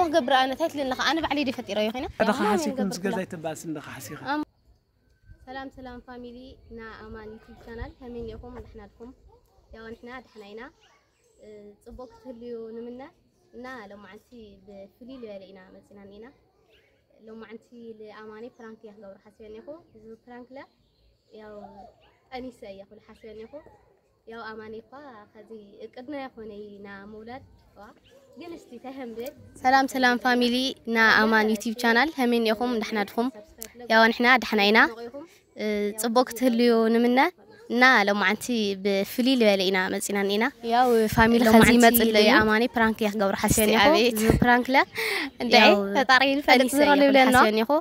قبر أنا تايت لنا أنا بعلي دي فتيرة يخينا هذا حاسيكم سجزاي تباس إنك حاسيها سلام فاميلي نا أمان يوتيوب شانل همين يقوم نحنا لكم يا نحنا دحناينا صبوك تليو نمنا نا لو معنتي بفليل بالينا مسنانينا لو معنتي لأماني فرانك يا لو حسيني خو فرانك لا يا أنيسة يا خو حسيني خو يا أماني قا خذي قدنا يا خوني نا مولد جنستي تهم بيت سلام فاميلي نا أمان يوتيوب شانل همين يقوم نحنا لكم يا نحنا دحناينا صبوك تليو نمنا نا لو معنتي بفليل بالينا مسنانينا يا فاميلي خزي مصلي أماني فرانك يا قبر حسيني خو فرانك لا دعي فطاري الفلك زرا لنا حسيني خو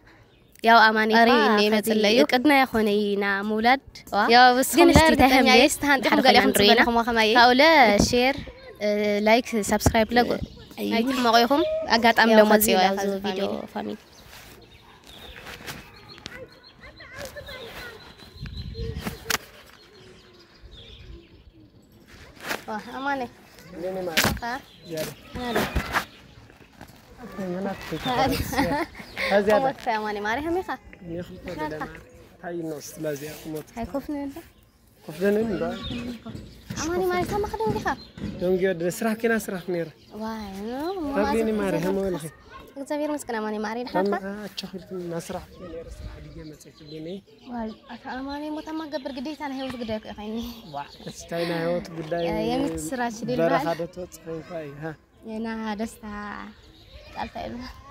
يا أماني قاري مصلي قدنا يا خونينا مولد يا بس جنستي تهم يستهان حد قال يخم تبلهم هؤلاء شير لايك سبسكرايب لقوا أي مغيهم أقعد أملو مزيو يا فيديو فاميلي واه أماني ليني ما ها هذا قوت أماني ماري هميخة يخلط هذا هاي النص لازم أقوم هاي كوفني أنت كفدان إنه أماني ماري سام خدين ليها يوم جود سرح كنا سرح نير واي ربيني ماري هم ولا خي زبير مسكنا أماني ماري نحن أتشخر نسرح نير سرح دقيقة ما تكلمني واي أماني متما قبر قديت أنا هي وقدك أخيني واحد استينا هو تقداي يمت سراش دي برا هذا توصفين فاي ها ينا دستا قالت له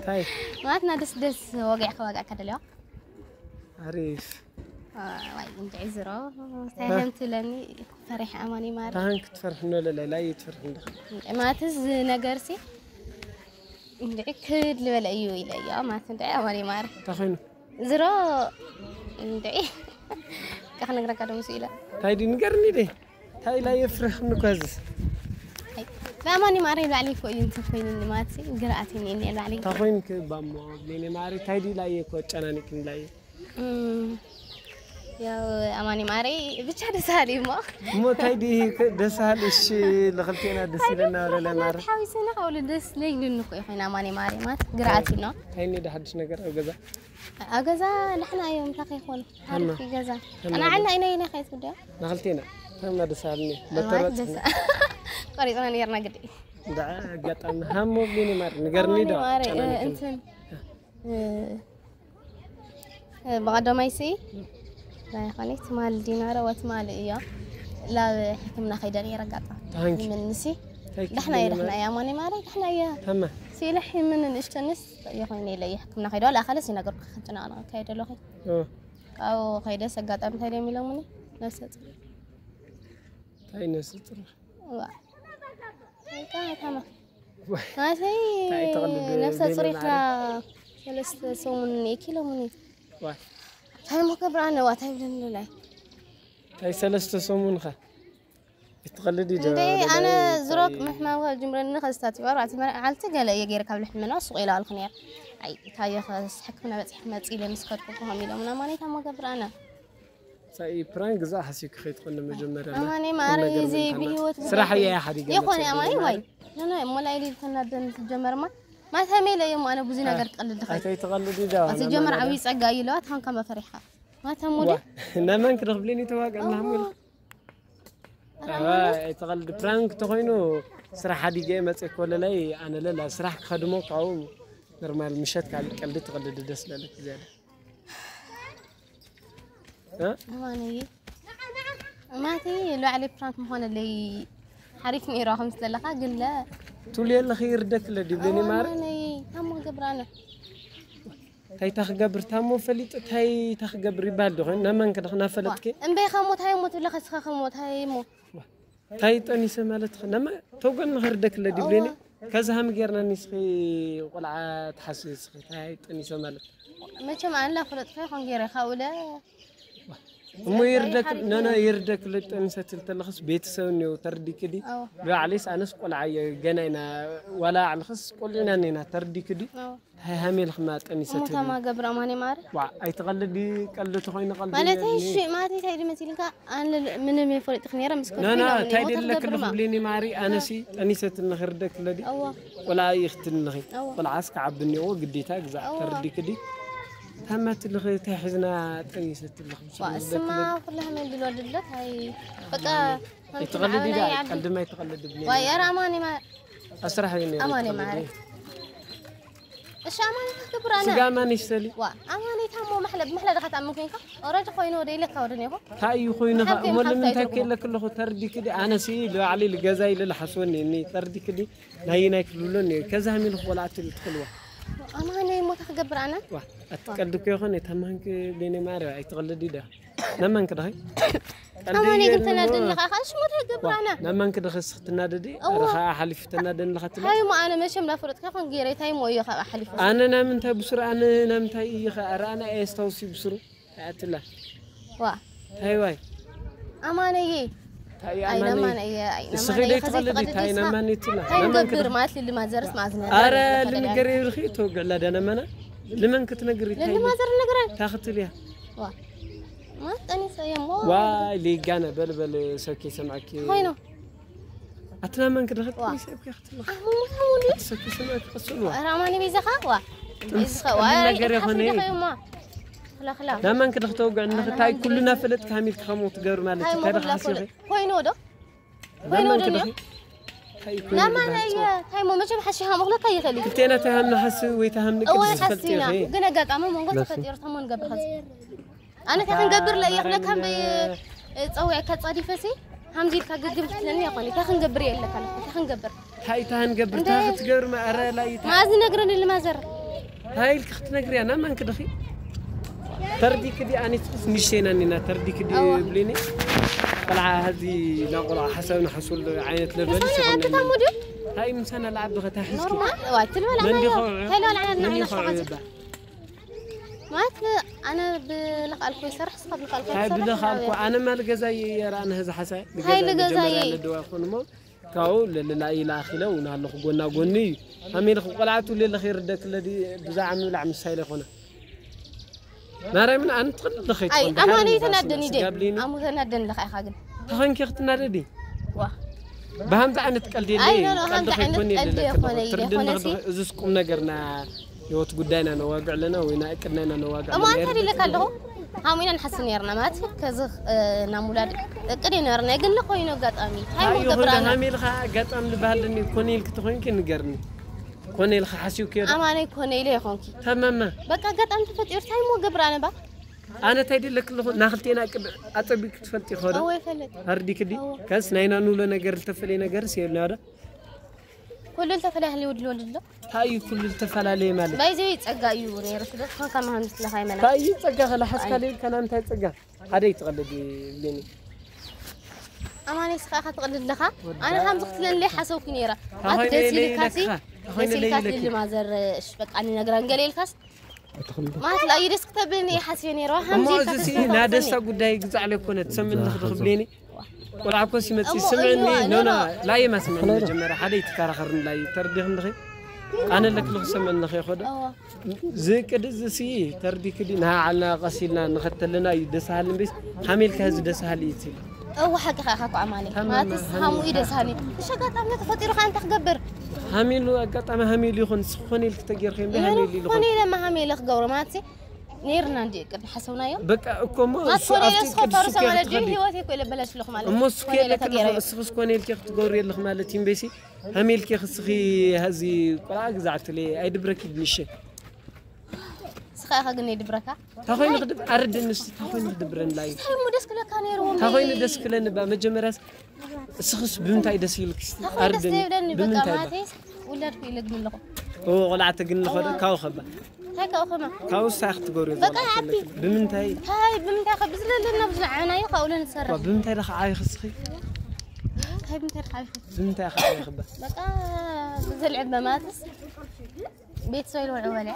طيب ما دس وقع كده اليوم عريف واي انت عزرا فهمت لاني فرح أماني ماري تهانك تفرح إنه لا يتفرح ما تز نجارسي عندك كل ولا أيوة إلى ما تندعي أماني ماري تخينه زرا ندعي كأنك ركض مسؤولة تايدي نقرني ده تاي لا يفرح نكوز فأماني ماري بعلي فوق أنت فين اللي ماتي قرأتني إني بعلي تخين كبامو بيني ماري تايدي لا يكوت أنا نكين لا يا أماني ماري بتشهد سالي ما مو تايدي دسال الشيء لخلتينا دسيلنا ولا لا ماري حاويسنا حول دس لين إنك يحين أماني ماري ما قرأتنا تايني ده حدش نقر أو جزا نحن يوم تقيقون عارف جزا أنا عنا إنا خيس وده لخلتينا تم دسالني بترت قريت أنا نيرنا قدي ده قط أنا هم بيني ماري نقرني ده ماري أنت بغدا ما يسي لا خليت مال دينار وتمال إياه لا حكمنا خيداني رجعتها من نسي دحنا يا ماني ماري دحنا يا تمام سيلحي من نشتنس يخوني لي حكمنا خيدا لا خلص ينقر خنتنا أنا كيدا لخي أو خيدا سجات أم تاني ميلومني نفس تاي نفس وا تمام ما سي نفس صريحة ثلاث سومني كيلو مني واي هاي مكبرانة واتاي بدن لا هاي ثلاثة سومون خا يتقلدي جا أنا زروك محما جمرنا خستاتي وارعتي عالت قال يجير قبل حمنا سوق إلى الخنير أي تاي خلاص حكمنا بس حمات إلى مسكت كوهم إلى منا ماني تام مكبرانة ساي برانك زا حسيك خيط قلنا مجمرة أماني ماري زي بيوت صراحة يا أحد يا أخواني أماني واي أنا مولا إلي كنا دن تجمر ما تهمي لا يوم أنا بوزينا قرق قلد دخل هاي تقلدي جا تجمر عويس عقايلات هان كم فرحة ما تهمولي إنما إنك رغبليني تواقع نعمل تقلد برانك تخينو صراحة دي جاي متك ولا لا أنا لا صراحة خدموك أو نرمال مشات قلد تقلد دس لك زين ها أماني ما تي لو علي برانك مهون اللي حريفني راهم سلخا قل لا تولي الله خير دك لدي بليني مار أماني تامو قبرانة هاي تخجبر تامو فليت هاي تخجبر يبال دخن نمان كدخنا فلتك أمبي خموت هاي موت ولا خس خموت هاي مو هاي تاني سمالت نما توقن غير دك لدي بليني كذا هم غيرنا نسخي ولا تحسس هاي تاني سمالت ما كم عن لا فلت خي خن غير خاولة مو يردك نانا يردك لتنسة التلخص بيت سوني وتردي كدي بعليس أنا سقول عيا جنينا ولا على خص قلنا نينا تردي كدي هاي هميل خمات أنسة متى ما قبر أماني مار أي تقلدي قلدت خوين قلدي ما لا تيش ما تيجي مثلك أنا من فريق خنيرة مسكون نانا تايد لك الخبليني ماري أنا سي أنسة النخردك لدي ولا يختن النخي ولا عسك عبني وقديتها جزء تردي كدي همت اللي تحزنا تنيسة الخبز واسمع كلها من دلوقتي دلوقتي هاي بقى يتقلد إذا قد ما يتقلد بني ويا أماني ما أسرح يعني أماني ما أعرف إيش أماني كبر أنا سجى ما نشتري أماني تامو محل دخلت عم ممكن أراجع خوينه وديلك كورنيه هاي خوينه مول من تاكل لك كله تردي كده أنا سي لو علي الجزاي اللي حسوني إني تردي كده ناينا يكلوني كذا من الخولات اللي تخلوه أماني ما تخبر أنا أتقلدك يا خني تمانك بيني ماري أتقلدي ده نمانك ده أماني قلت نادن لك أخش ما تخبر أنا نمانك ده خس تناددي رخاء حلف تنادن لك هاي ما أنا ماشي ملافرت كأخن جيريت هاي مو يخا حلف أنا نام تاي بسرعة أنا نام تاي يخا أنا أستوصي بسرعة أتلا هاي واي أماني هاي أماني السخيلة تقلدي هاي نماني تلا هاي نقبر مات اللي ما زرس مع زنا أرى اللي مقري رخي توقع لا ده نمنا لمن كنت نقري اللي ما زر نقرن تاخذ ليها ما تاني سيمو واي جانا بل سكي سمعك وينو أتنا من كده خدت سكي أختي مو سكي سمعك قصلوا راماني بيزخا نقري خني خلا لمن كده توقع إنه تاي كلنا فلت كامل كخموت جار مالك كده خاسيه وينو ده وينو لا ما هي مو مش بحشيها مغلق هي خلي كنتينا تهمنا حس ويتهمنا أول حسينا قلنا قد عمو مو قد فتير ثمون قبل خز أنا كان قبر لا يخلك هم بتصوي كتصادي فسي هم جيت كقدم تلني يا قولي كان قبر يلا كان قبر هاي تهن قبر تاخذ قبر ما أرى لا ما أزن نقرن اللي ما زر هاي الكخت نقري أنا ما انكدخي تردي كدي أنا مشينا إننا تردي كدي بليني طلع هذه نقول حسن حصل عينة لبلي أنت تمودي هاي مسنا لعب دغه تحس نورمال وقت الولا هلا ولا عنا شغل ما انا بلق الكو يسرح قبل الكو هاي بلق الكو انا ما الجزاي يرى انا هذا حسا هاي الجزاي الدواء خنمو كاو لا الى اخره ونالخ غنا غني امين قلعتو للخير دك الذي بزعم لعم سايله خنا ناري من أنت قد دخيت أي أماني تندني دي أمو تندن لك أي حاجة تخنك يخت نادي واه بهم عن تقلدي أي لا هم عن تقلدي خوني زسكم نجرنا يوت قدينا نواقع لنا وينا أكلنا نواقع أما أنت اللي كله هامينا نحسن يرنا مات كذا نامولاد كدينا يرنا يقول لك وينو قط أمي هاي مو قبرنا هامي لخا قط أم لبهلني كوني لك تخون كنجرني كوني لخا حسيو كده أماني كوني ليه خونكي تمام بقى قط أم تفتير هاي مو قبرنا بقى أنا تايدي لك ناخلتينا أطبيك تفلتي خورا أوي فلت هردي كدي كاس ناينا نولا نجر التفلي نجر سيرنا هذا كل التفلي هلي ودلون له هاي كل التفلي عليه مالك بايزي يتسقى يوري رسدت خان كان مهندس لهاي مالك هاي يتسقى خلا حس كلي كان أنت يتسقى هذا يتقلدي ليني أماني سخاخة تقلد لها أنا هم زختلن لي حسوا كنيرة ما تدسي كاسي دسي كاسي اللي ما زر شبك عني نجران قليل كاس ما تلاقي رزق تبني حسيني روح هم زي كاسي نادس أقول ده يجزع لك كنا تسمى نخدخ بليني ولا عكوا سمعتي سمعني نونا لا يما سمعني جمرة حدا يتكار خرن لا يترديهم دخي أنا لك لو سمعنا دخي خدا زي كده زي تردي كده نها على غسيلنا نختلنا يدسهل بس حامل كهز دسهل يتي أو حق خاكو عمالي ما تسهموا إيده سهلي إيش قطع من تفطير خان تخبر حامل قطع ما حامل يخون سخوني الكتجير خيم بحامل يخون خوني لما حامل خجور ماتي نيرنا ندي قد حسونا يوم بقى كم ما تقولي يسخط فرصة على الجيل هو تيكو إلى بلاش لخ مالك مسكين لك سخوني الكيخ تجوري لخ مالتين بيسي حامل كيخ سخي هذه قراءة زعت لي أي دبرك بنشة سخاء خجني دبركا تاخوين نقدر أرد الناس تاخوين دبرن لاي هاي مدرس كله كان يروم تاخوين ندرس كله نبى مجمرس سخص بمتى دسيلك أرد بمتى ولا تقول لك من لقو هو قلعت قلنا خد كاو خبا هاي كاو خما كاو ساخت جوري بقى عبي بمتى هاي بمتى خبز لنا بزع عناية قولنا نتصرف بمتى رخ عاي خسخي هاي بمتى رخ عاي بمتى خ عاي خبا بقى بزل عبة ماتس بيت سويل والعوالي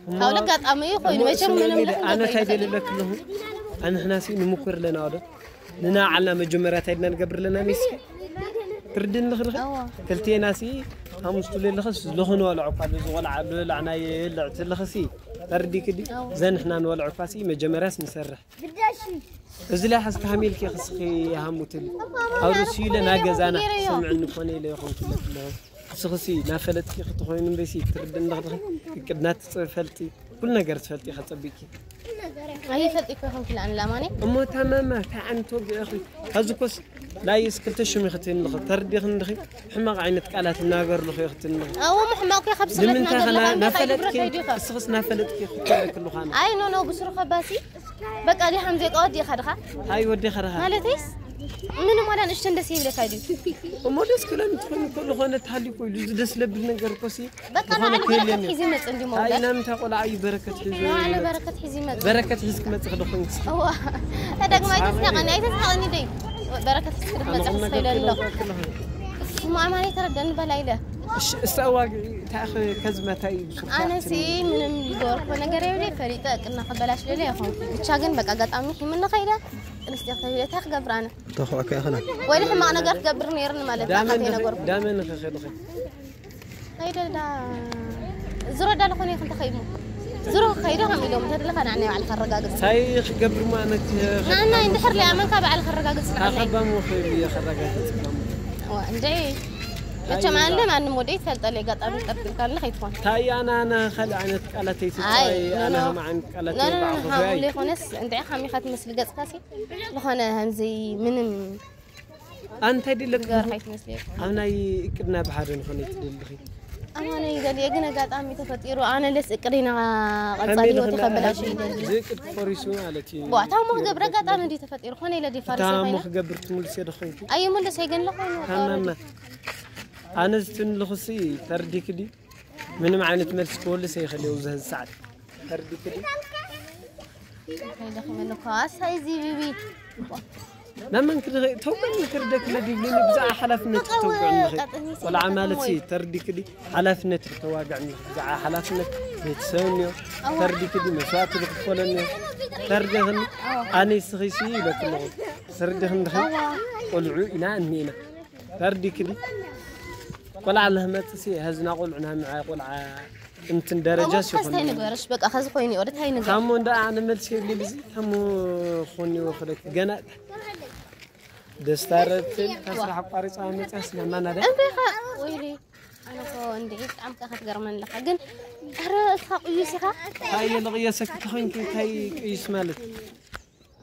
قولك قد أمي خوي ما يشم منهم أنا تايدي لك له أنا إحنا سي نمكر لنا هذا لنا على مجمرات هيدنا نقبر لنا مسك تردن لخرخ كلتي ناسي هم مستولي لخس لخنوا ولا عقال ولا عبد لعنا يلعت لخسي تردي كدي زين إحنا نولع عفاسي مجمرات نسرح إذا حس كامل كي خسخي هموتل أو رسيلة ناجزانا سمع إنه فني لا يخون كله خسخسي نافلت كي خطوين بيسي تردن لخرخ كبنات فلتي كل نجار فلتي خطبيكي هي فلتي كيفهم كل أنا لاماني أما تماما تعن توقع أخي هذوكس لا يسكت شو مختين لخ تردي خندخي حماق عينك على الناجر لخي ختين لخ أو محماق يا خبز لمن تخنا نافلت كي خسخس نافلت كي خطوين كله خانة أي نو بسرعة باسي بقى لي حمزة قاضي خدها هاي ودي خدها مالتيس منو ما أنا إشتن دسيب لك هذي وما دس كلام تكون كل خانة تحلي كل دس لب نجار كوسي بقى أنا على بركة حزمة عندي موضوع أي نعم تقول أي بركة حزمة على بركة حزمة بركة حزمة تخدخون هو هذا ما يتساقني أي تساقني دي بركة حزمة تخصي لله ما أماني تردن بلايله استوى تأخذ كزمة تاي أنا سي من الدور كنا قريبي فريتك إن قبلاش ليه يا خون بتشاجن بقى قط أمي حملنا خيرة نستخدم تاخ قبرنا تاخو يا أخنا وين حما أنا قرت قبرني يرن مالك دائما خير خير دا زرو دا لخوني خنت خيمو زرو خيره هم اليوم تدل خنا عني على الخرقاق سايخ قبر ما أنا أنا يندحر لي أمانك على الخرقاق أخبا مو خير يا خرقاق وعندي كمان لما أنا مودي ثالث اللي قط أمي تبدل كان لخيتون تاي أنا خل عنك على تيسي أنا هم عنك على تيسي لا لي خونس عندي خامي خات مثل قط كاسي لخنا همزي من أنت دي لك غير حيت مثلي أنا يكدنا بحرين خوني تدلخي أنا يقال لي أنا قط أمي تفطيرو أنا لس قرينا قصالي وتقبل شيء ذكر فريسون على تي بوعتها مخ قبر قط أنا دي تفطير خوني لدي فارسي هنا مخ قبر تمول سيد خونتي أي مول سيجن لخوني تمام أنا زتن لخصي تردي كدي من معاني تملس كل شيء خليه وزه الساعة تردي كدي هيدا خمنو كاس هاي زي بيبي لما كده توقعني تردك لدي لين بزع حلفنا توقعني ولا عمالتي تردي كدي حلفنا توقعني بزع حلفنا بتسونيو تردي كدي مسوات بقولني تردي هن أنا سخيسي لكن تردي هن قلعوا إلى أنينا تردي كدي ولا على ما تسي هزنا قول عنها معي قول أنت درجة شو خلاص هاي نقولش بقى خلاص خويني ورد هاي نقول همو دا أنا ملشي اللي بزي همو خوني وخلك جنا دستارت تسرح بقارص عامل أصلا ما نرى أنت خا ويلي أنا كون دقيت عم كأخذ قرمن لك جن ترى خاقي سخا هاي اللي سكت خين كي هاي يسمالك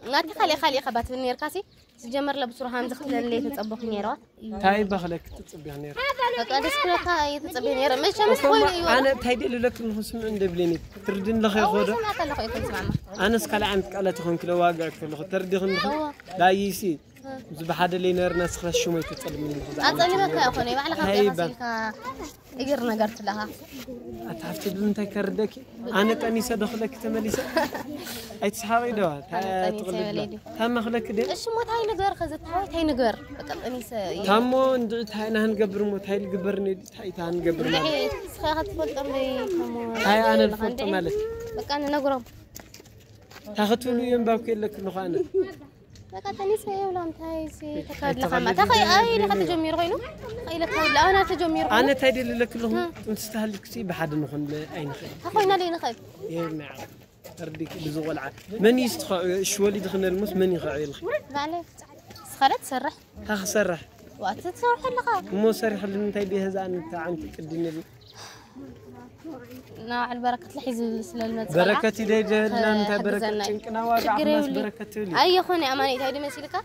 لا تخلي خبات بالنير كاسي تجمر لبصرها هم دخل اللي تطبخ نيرات تاي بخلك تطبخ نير فقد اسكت هاي تطبخ نير مش مش خوي أنا تايدي لك الخصم عند بليني تردين لخي خودة أنا سكال عندك على تخون كل واقع كل خود تردي خن لا يسي زبحة اللي نير ناس خلاص شو ما يتطلب مني أطلع لك يا أخوي وعلى خاطر غسيلك إجرنا قرت لها أتعرف تبلن تكردك أنا تاني سدخلك تمليسة أي تسحبي دوا تغلب هم خلك ده إيش مو هاي نجار خزت هاي نجار بقى أني تامو ندعت هاي نهن قبر موت هاي القبرني هاي تهن قبر مالك سخاخت فلت أمري هاي أنا الفلت مالك بقى أنا نجرم تاخذوا يوم باكل لك نخانة بقى تاني ولا أنت هاي سي تكاد لخامة تخي أي لخ تجمير غينو أي لك لا أنا تجمير أنا تايدي لك لهم تستهلك سي بحد نخن أين خير أخوينا لي نخيب نعم ترديك بزغل عاد من يستخ شو اللي دخلنا المس من يخعي الخ معلش سخرت سرح ها سرح وقت تسرح اللقاء مو سرح اللي انت بيها زان انت عنك الدنيا دي نوع البركة لحيز المزرعة بركتي دي جهد انت بركة كنا واقع ناس بركتي لي أي أخواني أماني تهدي مسيلك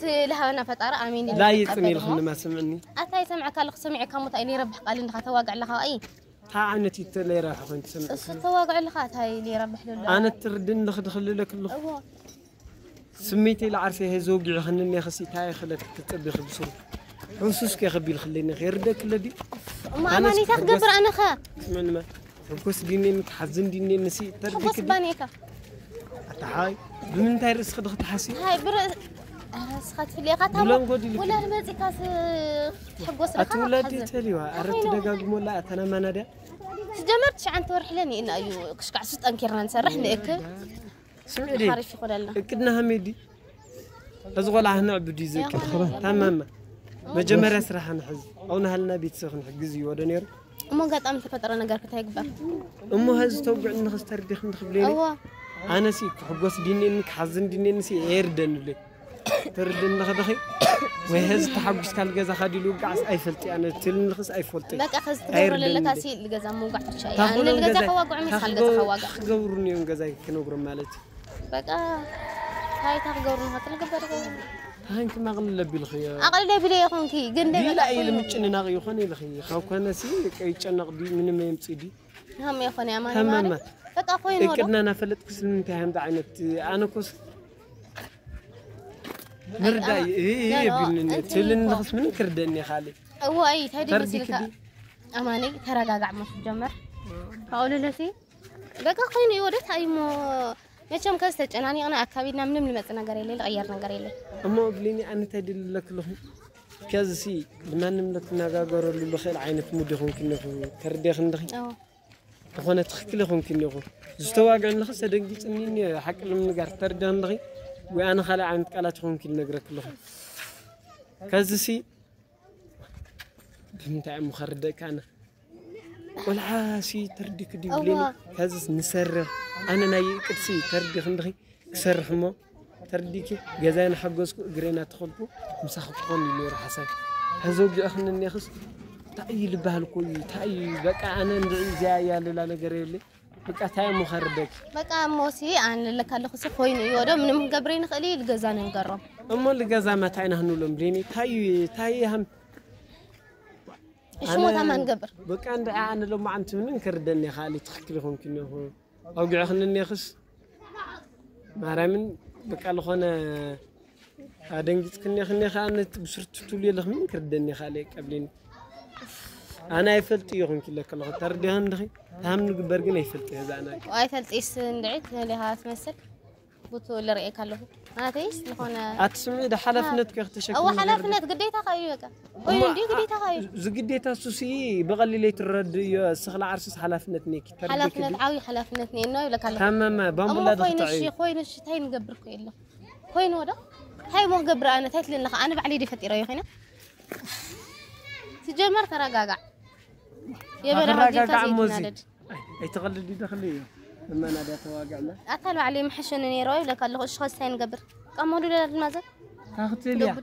لها أنا فترة آمين لا يتني الخن ما سمعني أتاي سمعك لك سمعك كم تأني ربح قال إنك تواقع لها أي ها عنتي تلي راح كنت سمع تواقع لها هاي اللي ربح له أنا تردن دخل لك اللخ سميتي العرفة هي زوجي خلني خسيت هاي خلت تطبخ بسرعة حسوس كي خبيل خليني غير داك الذي ما أماني تقبر أنا خا اسمعني ما حكوس ديني متحزن ديني نسي تردك حكوس بانيكا هاي بمن تايرس خدخت حسي هاي بر سخت في ليقاتها ولا المزي كاس حقوس لك أتولدي تليوا أردت دقاق ولا أنا ما ندى جمرت عن تروح لني إن أيو كشكع ست أنكرنا نسرح لك سمعي خارج يقولنا كدنا هميدي أزغل عهنا بدي زك تمام مجمرة سرح نحز أو نهلنا بيت سخن حجزي ودنير أمو قد أمس فترة نجار كتاي كبر أمو هز توقع إنك استردي خن تخبليني أنا سيك حبوس ديني إنك حزن ديني إنسي إيردن لي تردن نخدخي وهز تحبس كالجزا خدي لو قعس أي فلتي أنا تلين نخس أي فلتي لك أخذ تدور للكاسي الجزا مو قعد شيء يعني الجزا خواقع مش خل جزا خواقع جورني يوم جزاي كانوا برم مالتي بقى هاي تغورن هاتل قبر هانك ما غل لبي الخيا أقل لبي لي يخون كي جند لا أي لمتشن ناقي يخوني الخيا خاو كنا سي كي تشنق دي من ما يمسيدي هم يخوني أماني مالي بقى خوين هذا كنا نفلت كسل من تهم دعينت أنا كوس مردا إيه بيننا تلين نخص من كردني خالي هو أي هذه مسيلك أماني ترى قاعد ما تجمع فأقول له سي بقى خوين يورث هاي مو ماشم كاستج أنا أكابينا من مثلا قريلي غيرنا قريلي أما بليني أنا تدل لك لهم كذا سي لما نملك نجاجر اللي خيل عينك مودهم كنا كردي خندخي أخونا تخكي لهم كنا استوى عن لخص دقيقة إني حق لهم نجار تردي خندخي وأنا خلا عن كلاتهم كنا نجرك لهم كذا سي بنتاع مخردة كأنا والعاسي تردي كدي بليني كذا نسر أنا ناي كرسي تردي خندخي كسر حمو ترديكي جزاين حقوسكو جرينا تخلبو مسخطوني نور حسن هزوج أخنا النخس تأيي لبهالكوي تأيي بقى أنا ندعي زايا لا جريلي بقى تاي مخردك بقى موسي أنا لك اللي خص خوين يورا من قبرين قليل جزان نقرب أما اللي جزا ما تعينا هنولم بريني تاي هم إيش مو ثمن قبر بقى أنا لو ما أنت من كردني خالي تحكي لهم كنا هو أوجع أخنا النخس مهرمن بقى لخونا هادنجت كني خني خانت بشرت تولي لخ من كردني خالك قبلين أنا يفلت يخون كله كله تردي هندخي هم نقبر جنيه يفلت هذا أنا واي فلت إيش ندعيت لها تمثل بطول رأيك له أنا تيش لخونا أتسمعي ده حلفنتك اختشك أو حلفنت قديتها خايبك وين دي قديتها خايب زقديتها سوسي بغلي لي ترد يا سخل عرس حلفنتني حلفنت عاوي حلفنتني إنه يقولك له تمام بامبلا دختعي خوين الشيء تاي نقبرك إلا خوين وده هاي مو قبر أنا تايت لين أنا بعلي دي فتيرة يا خينا تجمر ترى قاقع يا برا قاقع موزي أي تغلدي دخليه لما أنا ده تواقعنا أطلع عليه محشنني روي لك الله أشخاص ثاني قبر قاموا له المازل أختليا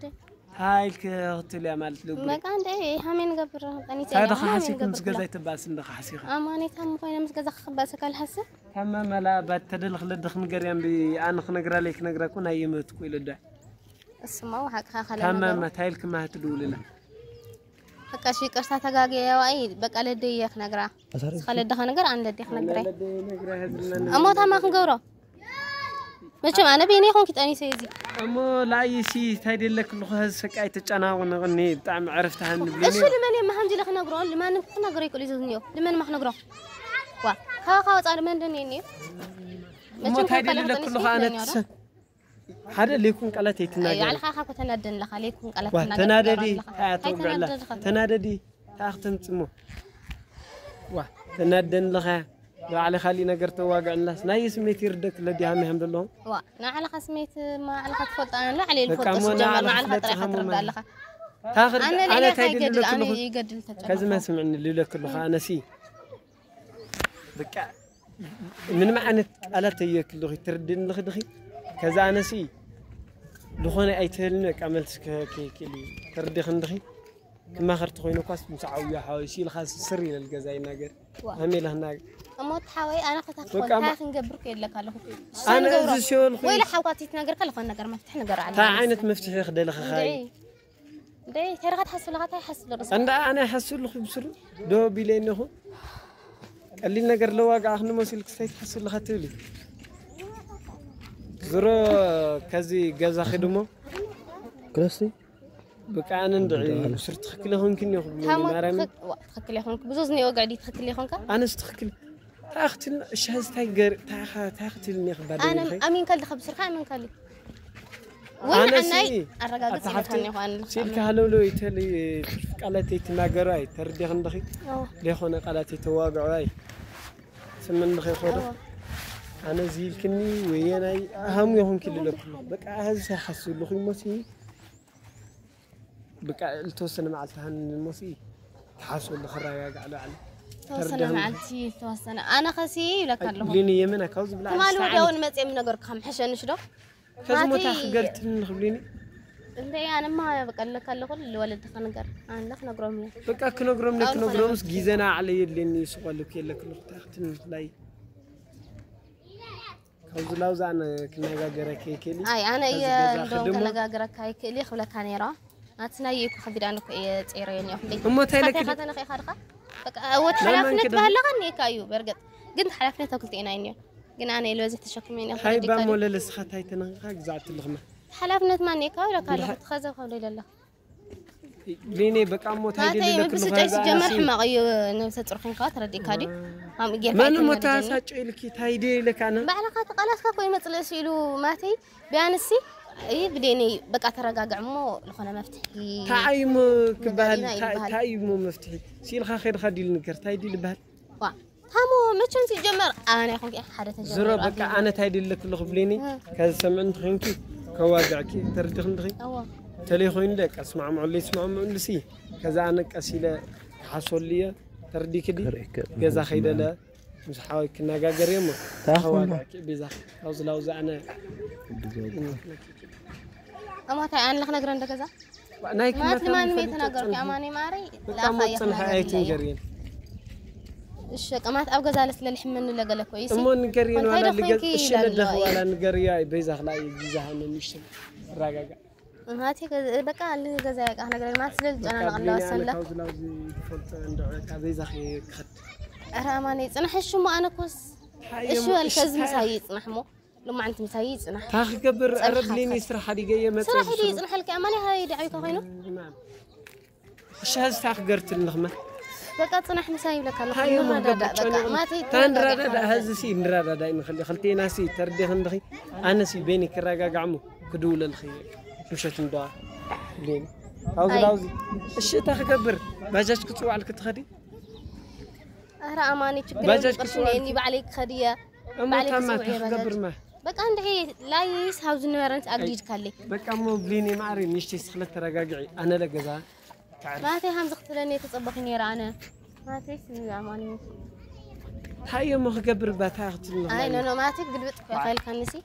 هاي أختليا مالت لوبري ما كان ده همين قبر أني تاني هذا حاسيك مسجزة تباس إنك حاسيها أماني تام خوينا مسجزة خباسة كالحسة تمام لا بتدل خلد خم قريان بأنا خنقرا ليك نقرا كون هاي متكوي لده اسمه حق خلا تمام تايلك ما تدول له حكاشي كرسة تجاجي يا وايد بقى لدي يخ نقرا خلد ده نقرا عن لدي نقرا أما تام خنقرا مش أنا بيني خون كت أني سيزي أما لا يسي تايدل لك كل هذا سكاي تجانا ونغني بتاع عرفتها نبلي إيش اللي ما هم جل خنا نقرا لما نقرا يقول يزنيو لما ما نقرا وا خلاص أنا من دنيني ما تايدل لك كل أنا هذا اللي يكون قالت يتناجر يعني خاخ تندن لك عليه يكون قالت تناددي تناددي تاختم تمو وا تندن لها على خلي نجر تواقع الناس لا يسميت يردك لدي هم الحمد لله وا نا على خسميت ما على خطفط انا لا عليه الفوت جمع ما على خطر حتر بالله تاخذ انا تايدل لك انا يقدل كذا ما سمعني اللي لك كله انا سي بقى من معنى الا تيك كله تردن لخدخي كذا أنا سي دخانة أيتهلنك عملت كيلي تردي خندخي كما خرت خوينو كاس مسعوية حاوي شيل خاص سري للجزاي ناجر همي له ناجر أما تحاوي أنا فتح تاخن جبرك إلا كله أنا إذا شو الخير ويلا حاوقاتي تناجر كله خن ناجر مفتح ناجر على عينة مفتاح يخدل خاي ده ترى قد حصل لغة حصل رص أنا حصل لخ بسر دو بيلينه قال لي ناجر لو واقع خن ما سلك سيد حصل لغة تولي زرو كذي جزا خدمه كلاسي بقى أنا ندعي صرت خكله هون كني خم خكله هون بزوزني وقعدي تخكله هون أنا استخكل تأختل الشهز تاجر تأختلني خبر أنا أمين كل خبصر خا أمين كلي أنا سي الرجال تسيبني هون سيل كهلولو يتلي قالتي تناجراي تردي خندخي ليه هون قالتي تواقعاي سمن دخي خده أنا زيلكني ويانا أهم يوم كل لكم بقى هذا حسوا لخي مسي بقى التوسن مع التهن المسي حسوا لخرايا على توصل معلتي توصل أنا خسي لك الله ليني يمنا كوز بلا ما له داون متى من نجار خم حشان شدو كذا متأخرت من خبليني انت أنا ما بقى لك كل الولد خنجر أنا لك نجرم بقى كنجرم جيزنا علي اللي سؤال كي لك نختن لاي كوز لاوز أنا كنا جاجرك كيلي أي أنا يا دوم كنا جاجرك كيلي خبلا كانيرا أتنايك خبير عنك إيه تيرين يا أخي أما تايلك خاتنا خي خارقة بقى أول حلفنا بهاللغني كايو برجت قد حلفنا تاكلت إناينيا قلنا أنا الوزة تشكميني هاي بام ولا لسخت هاي تنهاك زعت اللغمة حلفنا تمانية كايو لك هلا تخزى قولي لله ليني بقى موت هاي دي لك بس جالس جمر حما غيو نفس تصرخين خاطر دي كادي هم يجي ما أنا متاسج لك هاي دي لك أنا بعلاقات قلاس كاكوي مثل سيلو ماتي بيانسي إيه بديني بقى ترجع عمو لخنا مفتحي تايم كبهل تايم مفتحي سيل خير خدي النكر تايدي البهل وا هامو ما تشنسي جمر أنا أخوك حدث جمر زرا بقى أنا تايدي لك الخبليني كذا سمعت خينكي كواقعكي تردي خندخي تليخوين لك أسمع معلي اسمع معلسي كذا أنا كسيلة حصل لي تردي كدي كذا خيدة مش حاول كنا جاجر يوم كواقعكي بيزا لوز أنا أما تاي أنا لخنا جرند كذا ما تلمان ميت ناقر في أماني ماري لا خايف نجرين إيش كمان أبغى زالس للحم من اللي قال كويس أما نجرين وأنا اللي قال إيش ندخل ولا نجريا بيزا خلاص بيزا هنا نشتم راجع ما تيجي بقى اللي جزاك إحنا قال ما تسلج أنا الله سلك بيزا خي خد أماني أنا حشو ما أنا كوس إيش هو الكذب سايط نحمو لما أنت مسايس نح تاخ قبر أرد ليني سرح حديقية ما سرح حديقية نح لك أماني هاي دعيك خينو نعم إيش هذا تاخ قرت النغمة بقى صنح مسايب لك الله هاي بقى ما تي تنرد هذا سي نرد دائما خلتي ناسي تردي خندخي أنا سي بيني كراجع عمو كدول الخي مشيت ندار لين هاوزي إيش تاخ قبر باجاج كتسوع على كتخدي أهرا أماني تشكرني إني بعليك خدية بعليك سوعي قبر ما بقى عندي لا يس هاوز نورنت أجيج كلي بقى مو بليني معري نشتي سخلت تراجعي أنا لجزا ما تي هم زختلني تطبخني رانا ما تي سني أماني هاي ما خبر بتاخد هاي نو ما تي قلبت في خيل كنسي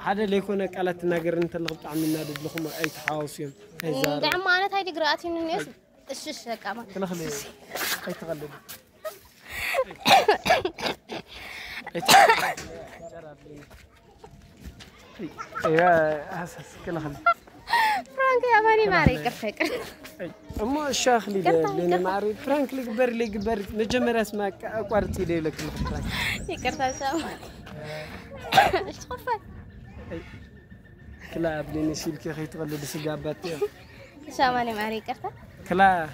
هذا اللي يكون قالت ناقر أنت اللي قطع من نادي لهم أي تحاوسين دعم ما أنا تايدي قرأتي من الناس الشش كمان كلا خليه أي تغلب يا حساس كلا خليه فرانك يا ماني ماري كفكر أما الشاخ اللي ماري فرانك اللي قبر نجمر اسمك أقارتي لي لك فرانك يكرت شام إيش تخفى كلا بليني شيل كي خيط غلو بسجابات شاماني ماري كرتا كلا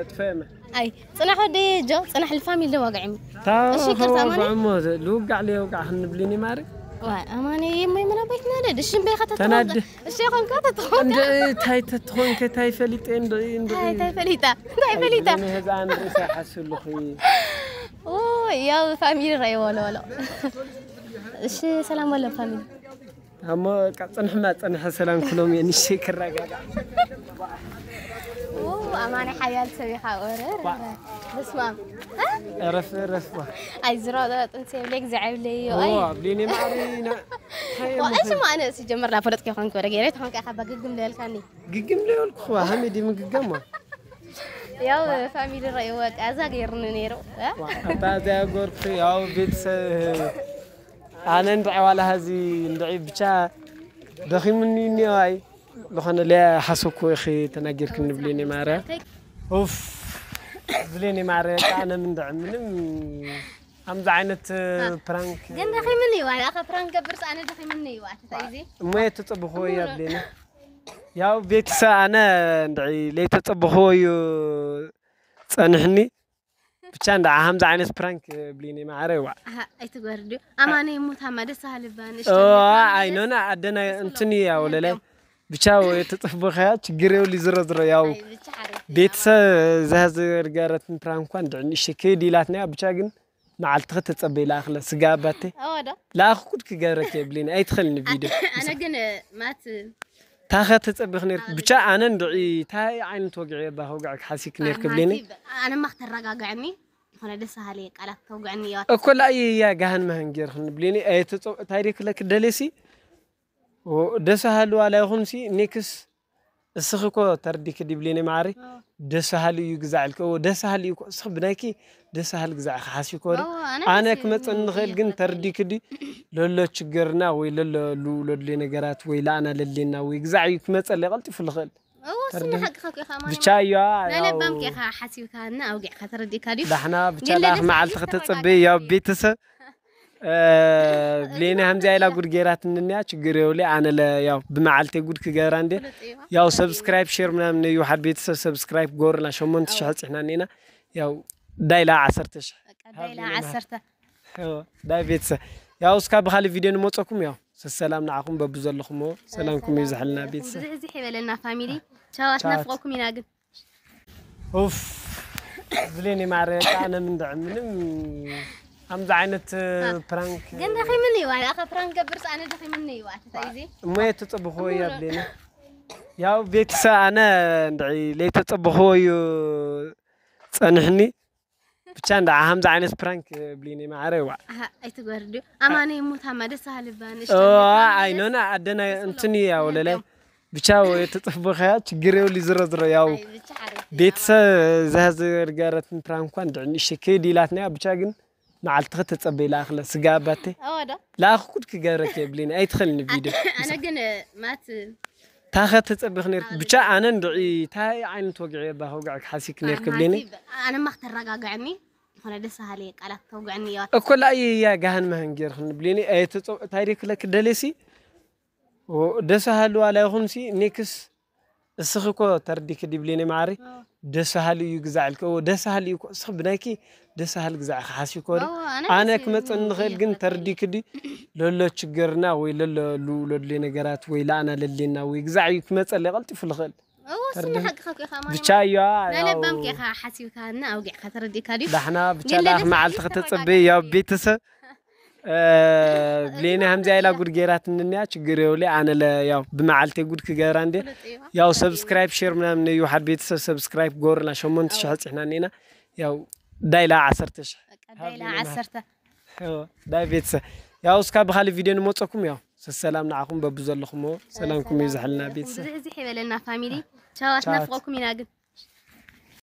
تفهم أي صنع دي جو صنع الفاميلي واقعين هو بعمود لوقع لي وقع هنبليني ماري أماني يمي من بيتنا لد الشيء بيخطط تناد الشيء خن كذا تخون تاي تخون كتاي فليتين هاي تاي فليتا أنا هذا عن رئيس حسول لخي أوه يا فاميلي رأي ولا الشيء سلام ولا فاميلي أما كأن حمات أنا حسلام كلهم يعني شيء كراجع أوه أماني حيال سوي حاورر بس ما رف أي زرادة تنسي ليك زعيب لي أوه بليني معرينا وإيش ما أنا سجمر لا فرد كي خانك ورجع ريت خانك أحب أقدم ليل كاني قدم ليل خوا هم دي من قدامه يا فاميلي رأيوك أزاجير نيرو هذا أقول في أو بيتس أنا ندعي على هذه ندعي بتاع دخي مني نياي لو خنا لا حسوكو أخي تناجر كن بليني مارا أوف بليني مارا أنا من دعم من هم زعينة برانك جن دخي مني وانا أخذ برانك برس أنا دخي مني واحد تايزي ما يتطبخوا يا بليني يا بيتس أنا ندعي ليه تطبخوا صنحني بتشان دعا هم زعينة برانك بليني مارا وا أي تقولي أماني موت هم ده سهل بان أي نونا عندنا أنتني يا ولا لا بتشاو يتطبخها تجريو اللي زرزر ياو بيتس زهز رجارة برانك وان دعني شكي ديلاتنا بتشاجن معلت خت تصبي لا أخلا سجابته لا أخو كنت كجارك يا بلين أي تخلني فيديو أنا جن مات تاخذ تصبي خنير بتشا أنا ندعي تاي عين توقعي بهوقعك حاسيك نير كبليني أنا ما اختار رجعني هنا دسها عليك على توقعني يا كل أي يا جهان مهنجر خن بليني أي تاريخ لك دلسي ودسها له على خنسي نيكس السخكو تردي كدي بليني معري دسها لي يجزعلك ودسها لي صبناكي دسها الجزع حاسي كوري أنا كمت نخيل جن تردي كدي لولا تشجرنا ويلا لولا اللي نجارات ويلا أنا للينا ويجزع كمت اللي غلطي في الخل سمح حق خاك يا خاماني بتشايا لا بامك يا خا حاسي كنا أوجع خاطر كادي دحنا بتشالا مع التخطيط صبي يا بيتسا بلينا همزة إلى قد جيرات النيا تجريولي أنا لا يا بمعلتي قد كجراندي يا سبسكرايب شير من يوحد بيتسا سبسكرايب جورنا شو من تشحت إحنا نينا يا دايلا عصرتش دايلا عصرته داي بيتسا يا أسكاب خالي فيديو نموتكم يا السلام نعكم ببزل لكم سلامكم يزحلنا بيتسا زي حبل لنا فاميلي شاوات نفقكم يناقد أوف بليني معرفة أنا من دعم همزة عينة برانك جن دخي مني وانا أخا برانك برس أنا دخي مني واحد تايزي ما تطبخوا يا بلينا يا بيتسا أنا ندعي ليه تطبخوا تصنحني بتشان دع همزة عينة برانك بليني ما عروا أي تقولي أماني يموت هم سهل بان عينونا عدنا أنتني يا ولا لا بتشاو تطبخها تجري ولي زر ياو بيتسا زهز رجالة برانك كان دعني شكي ديلاتنا بتشاجن مع التخت تصبي لا أخلا سجابته لا أخو كنت كجارك يا بلين أي تخلني فيديو أنا جن مات تاخذ تصبي خنير بتشا أنا ندعي تاي عين توقعي بهوقعك حاسيك نير كبليني أنا ما اختار رجعني هنا دسها عليك على توقعني يا كل أي يا جهان مهنجر خن بليني أي تاريخ لك دلسي ودسها له على خنسي نيكس السخكو تردي كدي بليني معري دسها لي يجزعلك ودسها لي صبناكي دسها الجزع حاسي كوري أنا كمت نخيل جن تردي كدي لولا تشجرنا ويلا لولا اللي نجارات ويلا أنا للينا ويجزع كمت اللي غلطي في الخل سمح حق خاك يا خاماني بتشايا لا بامك يا خا حاسي كنا أوجع خاطر كادي دحنا بتشالا مع التخطيط صبي يا بيتسا بلينا همزة إلى قد جيرات النيا تجريولي أنا لا يا بمعلتي قد كجراندي يا سبسكرايب شير من يوحد بيتسا سبسكرايب جورنا شو من تشحت إحنا نينا يا دايلا عصرتش دايلا عصرته داي بيتسا يا أسكاب خالي فيديو نموتكم يا السلام نعكم ببزل لكم سلامكم يزحلنا بيتسا زي حبل لنا فاميلي شاوات نفقكم يناقد